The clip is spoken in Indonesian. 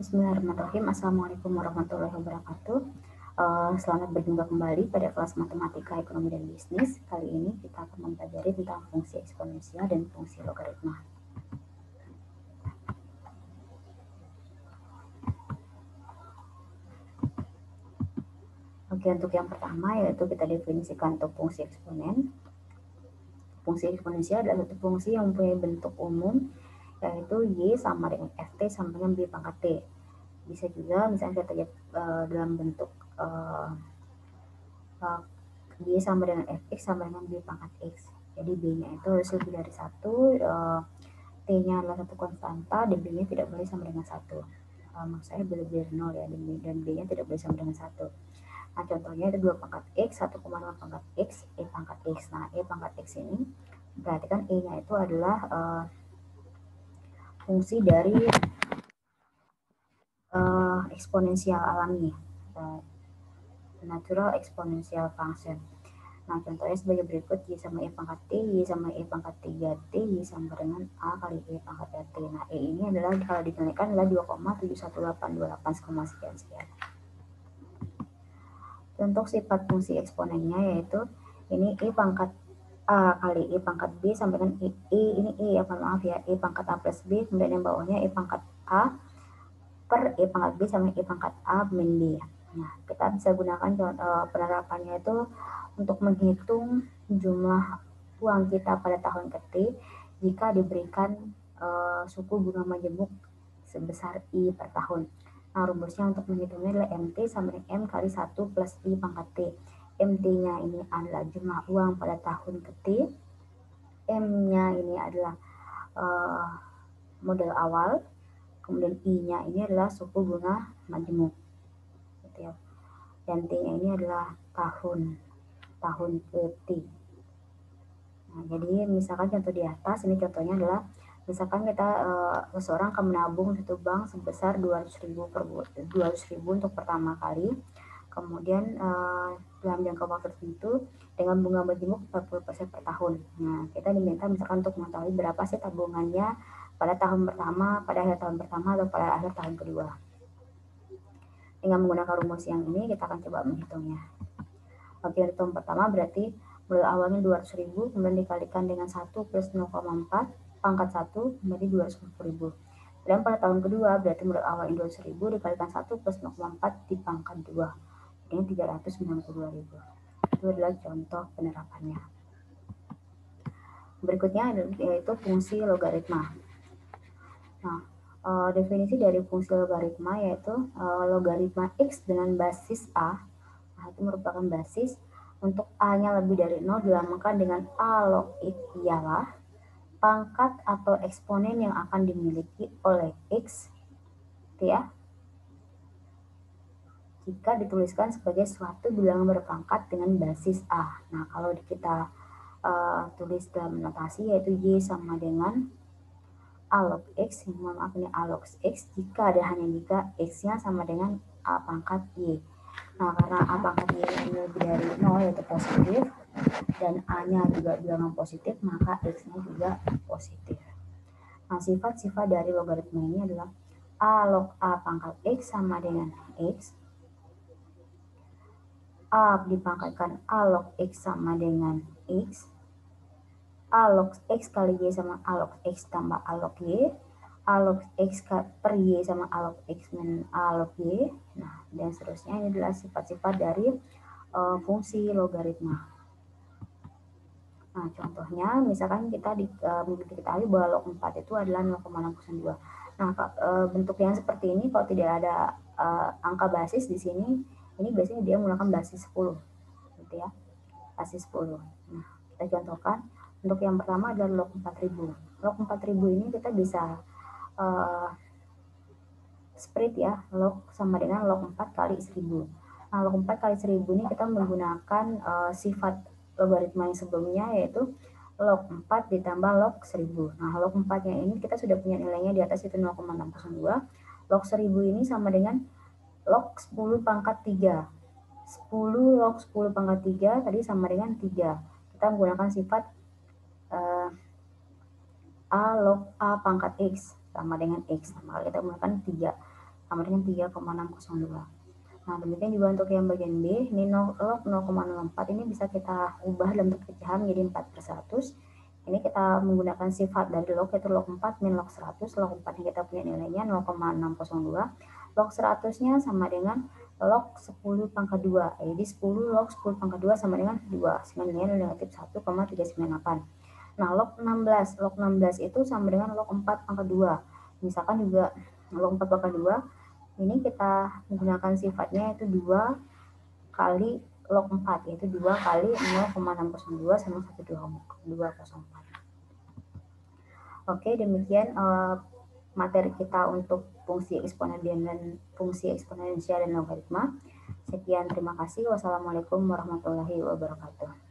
Bismillahirrahmanirrahim. Assalamualaikum warahmatullahi wabarakatuh. Selamat berjumpa kembali pada kelas Matematika, Ekonomi, dan Bisnis. Kali ini kita akan mempelajari tentang fungsi eksponensial dan fungsi logaritma. Oke, untuk yang pertama yaitu kita definisikan untuk fungsi eksponen. Fungsi eksponensial adalah satu fungsi yang mempunyai bentuk umum, yaitu Y sama dengan FT sama dengan B pangkat T. Bisa juga misalnya kita lihat dalam bentuk Y sama dengan Fx sama dengan B pangkat X. Jadi B-nya itu harus lebih dari 1, T-nya adalah satu konstanta, dan B-nya tidak boleh sama dengan 1. Maksudnya lebih dari 0 ya, dan B-nya tidak boleh sama dengan 1. Nah, contohnya ada 2 pangkat X, 1,5 pangkat X, E pangkat X. Nah, E pangkat X ini berarti kan E-nya itu adalah fungsi dari eksponensial alami, natural exponential function. Nah, contohnya sebagai berikut: Y sama E pangkat T, Y sama E pangkat 3T, Y sama dengan A kali E pangkat RT. Nah, E ini adalah kalau dikalikan adalah 2,71828, sekian. Untuk sifat fungsi eksponennya yaitu ini E pangkat A kali E pangkat B sampai dengan ini E ya, maaf ya, E pangkat A plus B, kemudian yang bawahnya E pangkat A per E pangkat B sama E pangkat A min B. Nah, kita bisa gunakan penerapannya itu untuk menghitung jumlah uang kita pada tahun ke-T jika diberikan suku bunga majemuk sebesar I per tahun. Nah, rumusnya untuk menghitungnya adalah MT sama dengan M kali 1 plus I pangkat T. MT-nya ini adalah jumlah uang pada tahun ke-T. M-nya ini adalah modal awal. Kemudian I-nya ini adalah suku bunga majemuk. Gitu ya. Dan T-nya ini adalah tahun ke-T. Nah, jadi misalkan contoh di atas, ini contohnya adalah misalkan kita seseorang akan menabung satu bank sebesar 200.000 untuk pertama kali, kemudian dalam jangka waktu tertentu dengan bunga majemuk 40% per tahun. Nah, kita diminta misalkan untuk mengetahui berapa sih tabungannya pada tahun pertama, pada akhir tahun pertama, atau pada akhir tahun kedua. Dengan menggunakan rumus yang ini kita akan coba menghitungnya. Oke, untuk tahun pertama berarti modal awalnya 200.000, kemudian dikalikan dengan 1 plus 0,4 pangkat 1 menjadi 250.000. Dan pada tahun kedua berarti modal awalnya 200.000 dikalikan 1 plus 0,4 di pangkat 2, ini 392.000. Itu adalah contoh penerapannya. Berikutnya yaitu fungsi logaritma. Nah, definisi dari fungsi logaritma yaitu logaritma X dengan basis A. Nah, itu merupakan basis untuk A-nya lebih dari 0 dilamakan dengan A log X ialah pangkat atau eksponen yang akan dimiliki oleh X, ya, jika dituliskan sebagai suatu bilangan berpangkat dengan basis A. Nah, kalau kita tulis dalam notasi yaitu Y sama dengan A log X, maaf ini A log X, jika ada hanya jika X-nya sama dengan A pangkat Y. Nah, karena A pangkat Y ini lebih dari 0 yaitu positif, dan A-nya juga bilangan positif, maka X-nya juga positif. Nah, sifat-sifat dari logaritma ini adalah A log A pangkat X sama dengan X, A dipangkatkan A log X sama dengan X, A log X kali Y sama A log X tambah A log Y, A log X per Y sama A log X min A log Y. Nah, dan seterusnya. Ini adalah sifat-sifat dari fungsi logaritma. Nah, contohnya misalkan kita diketahui bahwa log 4 itu adalah 0,62. Nah, bentuk yang seperti ini kalau tidak ada angka basis di sini, ini biasanya dia menggunakan basis 10, gitu ya, basis 10. Nah, kita contohkan untuk yang pertama adalah log 4000. Log 4000 ini kita bisa split ya, log sama dengan log 4 kali 1000. Nah, log 4 kali 1000 ini kita menggunakan sifat logaritma yang sebelumnya yaitu log 4 ditambah log 1000. Nah, log 4-nya ini kita sudah punya nilainya di atas itu 0,62. Log 1000 ini sama dengan log 10 pangkat 3. 10 log 10 pangkat 3 tadi sama dengan 3. Kita menggunakan sifat A log A pangkat X sama dengan X. Maka kita menggunakan 3. sama dengan 3,602. Nah, demikian juga untuk yang bagian B, ini log 0,04 ini bisa kita ubah dalam bentuk pecahan menjadi 4/100. Ini kita menggunakan sifat dari log, yaitu log 4 min log 100. Log 4 yang kita punya nilainya 0,602. Log 100-nya sama dengan log 10 pangkat 2. Jadi 10 log 10 pangkat 2 sama dengan 2, sehingga nilainya negatif 1,398. Nah, log 16. Log 16 itu sama dengan log 4 pangkat 2. Misalkan juga log 4 pangkat 2, ini kita menggunakan sifatnya itu 2 kali log 4, yaitu 2 kali 0,602 sama 1,204. Oke, demikian materi kita untuk fungsi eksponensial dan logaritma. Sekian, terima kasih. Wassalamualaikum warahmatullahi wabarakatuh.